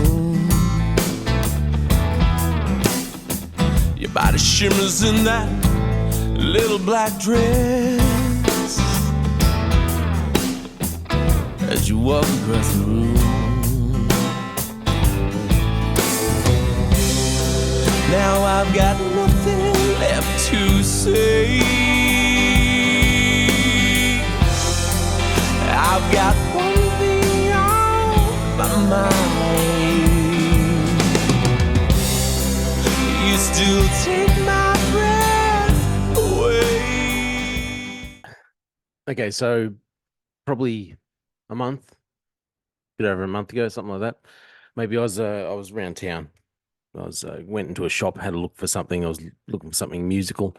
room. Your body shimmers in that little black dress as you walk across the room. Now I've got nothing left to say. I've got one thing on my mind. You still take my breath away. Okay, so probably a month, bit over a month ago, something like that. Maybe I was around town. I was went into a shop, had a look for something. I was looking for something musical,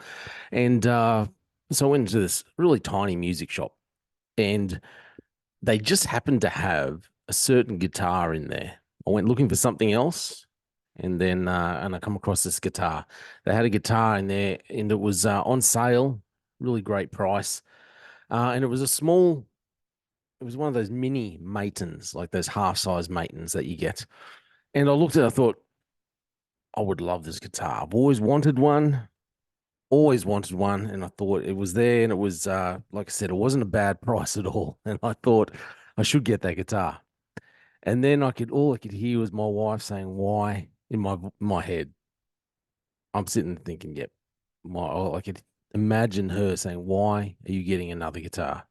and so I went into this really tiny music shop, and they just happened to have a certain guitar in there. I went looking for something else, and then and I come across this guitar. They had a guitar in there, and it was on sale, really great price, and it was a small. It was one of those mini matins, like those half-size matins that you get. And I looked at it, I thought, I would love this guitar. I've always wanted one, and I thought it was there, and it was like I said, it wasn't a bad price at all. And I thought I should get that guitar. And then all I could hear was my wife saying, "Why?" in my head. I'm sitting thinking, "Yep." I could imagine her saying, "Why are you getting another guitar?"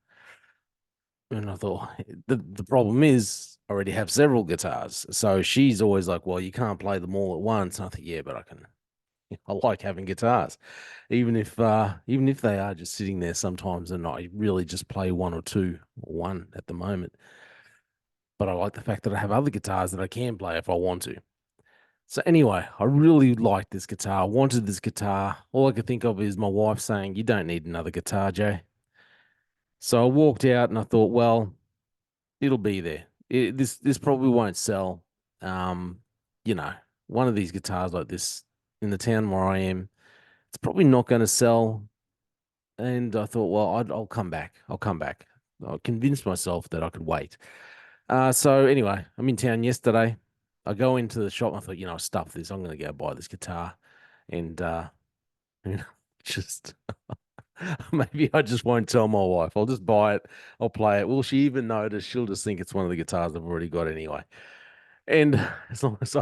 And I thought the problem is I already have several guitars. So she's always like, "Well, you can't play them all at once." And I think, yeah, but I can. I like having guitars, even if they are just sitting there sometimes, and I really just play one or two, or one at the moment. But I like the fact that I have other guitars that I can play if I want to. So anyway, I really like this guitar. I wanted this guitar. All I could think of is my wife saying, "You don't need another guitar, Jay." So I walked out and I thought, well, it'll be there. This probably won't sell. Um, you know, one of these guitars like this in the town where I am, it's probably not going to sell. And I thought, well, I'll come back. I'll come back. I convinced myself that I could wait. So anyway, I'm in town yesterday. I go into the shop. And I thought, stuff this. I'm going to go buy this guitar, and you know, just maybe I just won't tell my wife. I'll just buy it. I'll play it. Will she even notice? She'll just think it's one of the guitars I've already got anyway. And as long as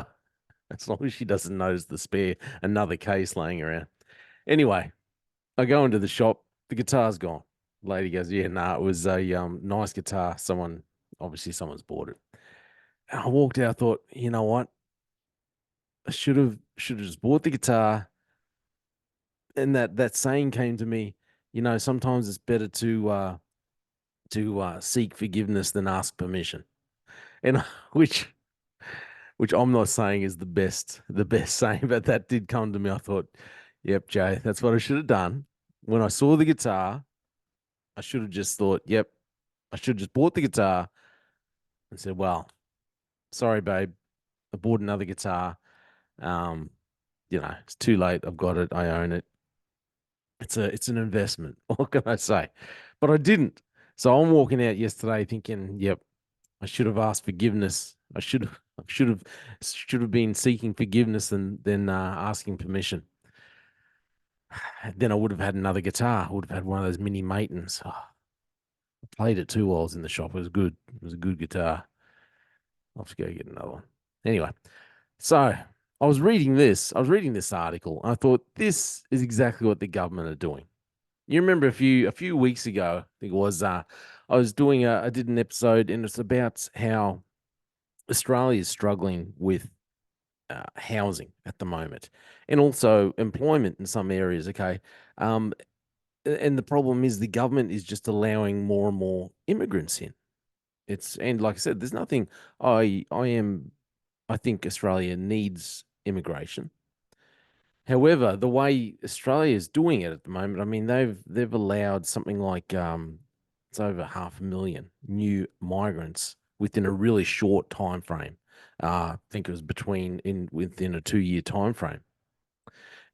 as long as she doesn't notice the spare another case laying around. Anyway, I go into the shop. The guitar's gone. Lady goes, "Yeah, nah, it was a nice guitar. Someone's bought it." And I walked out. I thought, you know what? I should have just bought the guitar. And that saying came to me. Sometimes it's better to seek forgiveness than ask permission. And which I'm not saying is the best saying, but that did come to me. I thought, yep, Jay, that's what I should have done. When I saw the guitar, I should have just thought, yep, I should have just bought the guitar and said, well, sorry, babe, I bought another guitar. Um, it's too late. I've got it. I own it. It's an investment. What can I say? But I didn't. So I'm walking out yesterday thinking, yep, I should have asked forgiveness. I should have been seeking forgiveness and then asking permission. Then I would have had another guitar. I would have had one of those mini Matins. Oh, I played it too while I was in the shop. It was good. It was a good guitar. I'll have to go get another one. Anyway, so I was reading this. I was reading this article. And I thought this is exactly what the government are doing. You remember a few weeks ago, I think it was. I did an episode, and it's about how Australia is struggling with housing at the moment, and also employment in some areas. Okay, um, and the problem is the government is just allowing more and more immigrants in. And like I said, there's nothing. I think Australia needs immigration. However, the way Australia is doing it at the moment, I mean, they've allowed something like it's over 500,000 new migrants within a really short time frame. I think it was within a 2 year time frame.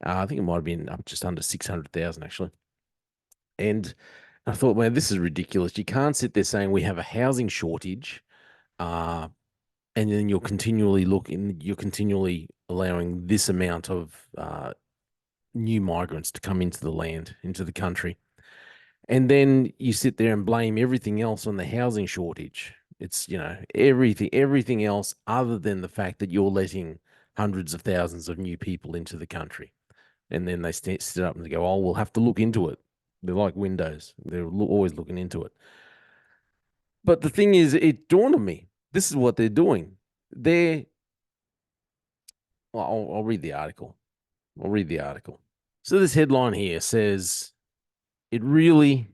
I think it might have been up just under 600,000 actually. And I thought, man, this is ridiculous. You can't sit there saying we have a housing shortage, uh, and then you're continually allowing this amount of new migrants to come into the land, into the country. And then you sit there and blame everything else on the housing shortage. It's, everything else other than the fact that you're letting hundreds of thousands of new people into the country. And then they sit up and they go, oh, we'll have to look into it. They're like Windows. They're always looking into it. But the thing is, it dawned on me. This is what they're doing. They're, well, I'll read the article. I'll read the article. So this headline here says, it really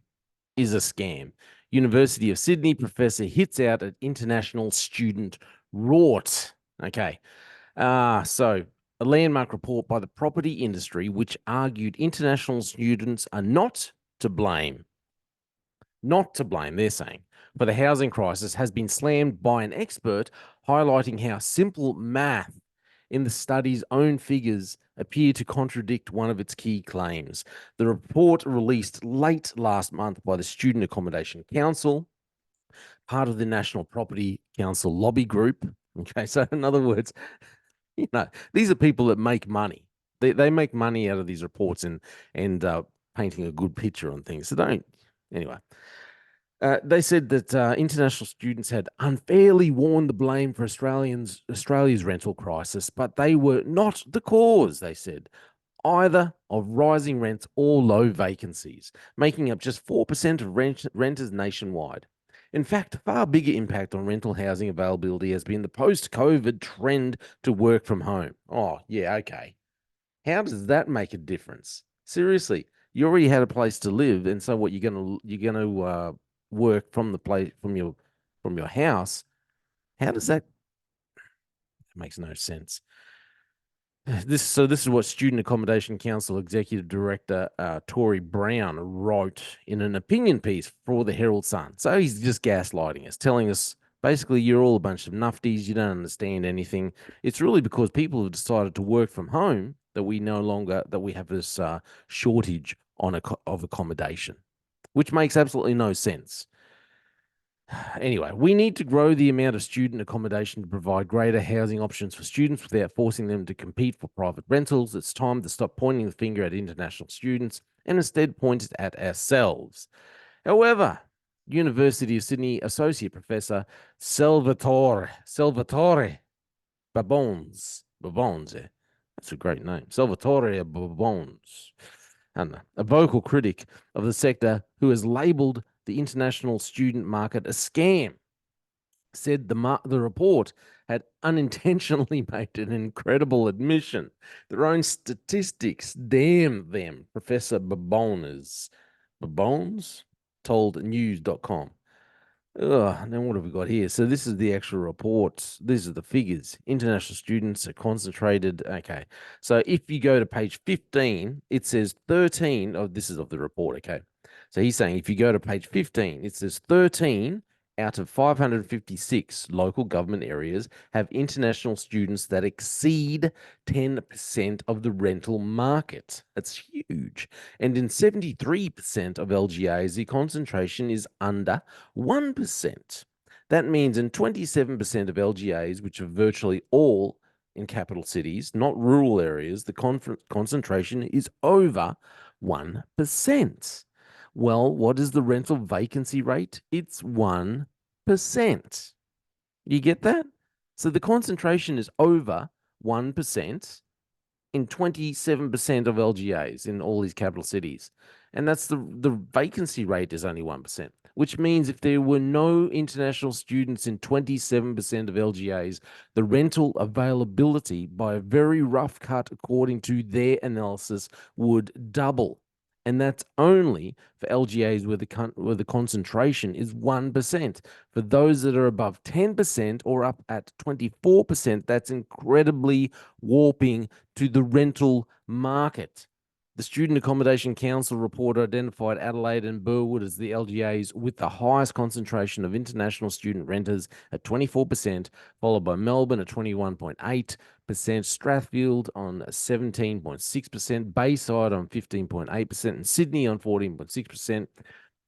is a scam. University of Sydney professor hits out at international student rort. Okay. So a landmark report by the property industry, which argued international students are not to blame, they're saying, for the housing crisis, has been slammed by an expert, highlighting how simple math in the study's own figures appear to contradict one of its key claims. The report, released late last month by the Student Accommodation Council, part of the National Property Council lobby group. Okay, so in other words, these are people that make money. They make money out of these reports and painting a good picture on things. So don't anyway. They said that international students had unfairly worn the blame for Australia's rental crisis, but they were not the cause, they said, either of rising rents or low vacancies, making up just 4% of renters nationwide. In fact, a far bigger impact on rental housing availability has been the post-COVID trend to work from home. Oh, yeah, okay. How does that make a difference? Seriously, you already had a place to live, and so what you're gonna work from the place from your house. How does that? It makes no sense. This is what Student Accommodation Council Executive Director Tory Brown wrote in an opinion piece for the Herald Sun. So he's just gaslighting us, telling us basically you're all a bunch of nufties, you don't understand anything. It's really because people have decided to work from home that we have this shortage of accommodation, which makes absolutely no sense. Anyway, we need to grow the amount of student accommodation to provide greater housing options for students without forcing them to compete for private rentals. It's time to stop pointing the finger at international students and instead point it at ourselves. However, University of Sydney Associate Professor Salvatore Babons, that's a great name, Salvatore Babons, and a vocal critic of the sector who has labelled the international student market a scam, said the report had unintentionally made an incredible admission. Their own statistics damn them, Professor Babones told news.com. Then what have we got here? So this is the actual report. These are the figures. International students are concentrated. Okay. So if you go to page 15, it says 13 of this is of the report. Okay. So he's saying if you go to page 15, it says 13 out of 556 local government areas have international students that exceed 10% of the rental market. That's huge. And in 73% of LGAs, the concentration is under 1%. That means in 27% of LGAs, which are virtually all in capital cities, not rural areas, the concentration is over 1%. Well, what is the rental vacancy rate? It's 1%. You get that? So the concentration is over 1% in 27% of LGAs in all these capital cities. And that's the vacancy rate is only 1%, which means if there were no international students in 27% of LGAs, the rental availability, by a very rough cut according to their analysis, would double. And that's only for LGAs where the concentration is 1%. For those that are above 10% or up at 24%, that's incredibly warping to the rental market. The Student Accommodation Council report identified Adelaide and Burwood as the LGAs with the highest concentration of international student renters at 24%, followed by Melbourne at 21.8%, Strathfield on 17.6%, Bayside on 15.8%, and Sydney on 14.6%,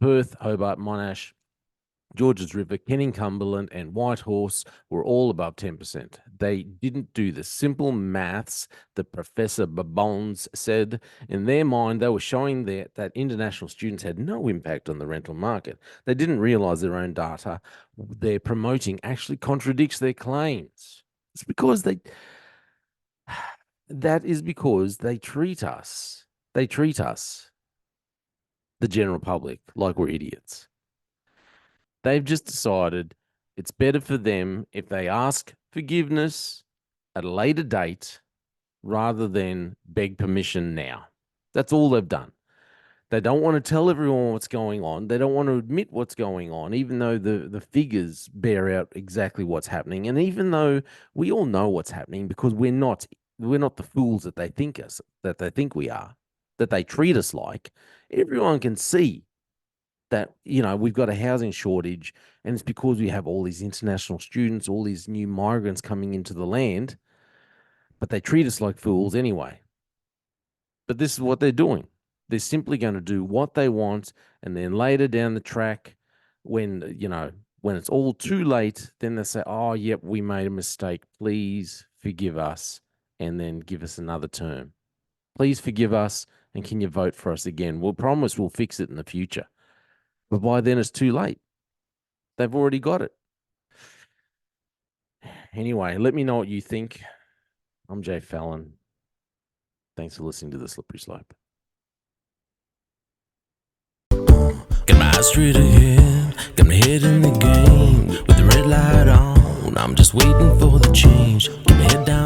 Perth, Hobart, Monash, Georges River, Kenning-Cumberland, and Whitehorse were all above 10%. They didn't do the simple maths that Professor Babons said. In their mind, they were showing that international students had no impact on the rental market. They didn't realize their own data they're promoting actually contradicts their claims. It's because that is because they treat us, the general public, like we're idiots. They've just decided it's better for them if they ask forgiveness at a later date rather than beg permission now. That's all they've done. They don't want to tell everyone what's going on. They don't want to admit what's going on, even though the figures bear out exactly what's happening. And even though we all know what's happening because we're not the fools that they think we are, that they treat us like, everyone can see that, we've got a housing shortage, and it's because we have all these international students, all these new migrants coming into the land, but they treat us like fools anyway. But this is what they're doing. They're simply going to do what they want, and then later down the track, when it's all too late, then they say, "Oh, yep, we made a mistake. Please forgive us, and then give us another term. Please forgive us, and can you vote for us again? We'll promise we'll fix it in the future." But by then it's too late. They've already got it. Anyway, let me know what you think. I'm Jay Fallon. Thanks for listening to The Slippery Slope. Got my eyes straight ahead, got my head in the game. With the red light on, I'm just waiting for the change. Get my head down